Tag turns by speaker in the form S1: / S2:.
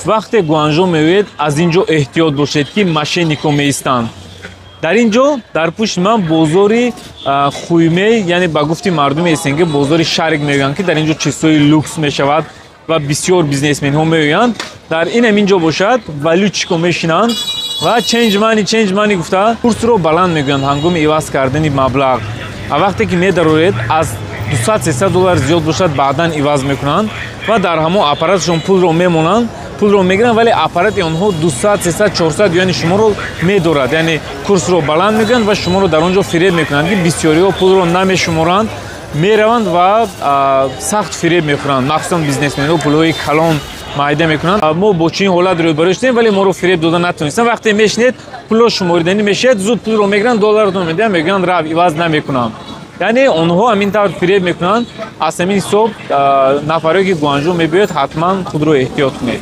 S1: вақте гуанҷо меояд, аз ин ҷо эҳтиёт бошед, ки мошенникҳо меистанд. дар ин ҷо дар пушти ман бозори хуйме, яъне ба гуфти мардуми СНГ бозори шарк меоянд, ки дар ин ҷо чизҳои люкс мешавад ва бисёр бизнесменҳо меоянд. дар инам ин ҷо бошад, валютчико мешинанд ва change money гуфта курсро баланд мегӯянд ҳангоми иваз кардани маблағ. вақте ки медароред, аз $200-300 зиёд бошад, баъдан иваз мекунанд ва дар ҳамон аппаратшон пулро мемонанд, пулро мегиранд, вале аппарати онҳо 200-300-400 юани шуморо медорад, яъне курсро баланд мегӯянд ва шуморо дар он ҷо фиреб мекунанд, ки бисёриҳо пулро намешуморанд, мераванд ва сахт фиреб мехӯранд. махсусан бизнесменҳо пулҳои калон маъида мекунанд. мо бо чунин ҳолат рӯбарӯ шудем, вале моро фиреб дода натонистанд. вақте мешинед, пулро шумориданӣ мешавад, зуд пулро мегиранд, долларотон медиҳанд, мегӯянд рав, иваз намекунам. яъне онҳо ҳамин тавр фиреб мекунанд. аз ҳамин ҳисоб нафаре ки гуанҷо мебиёяд, ҳатман худро эҳтиёт кунед.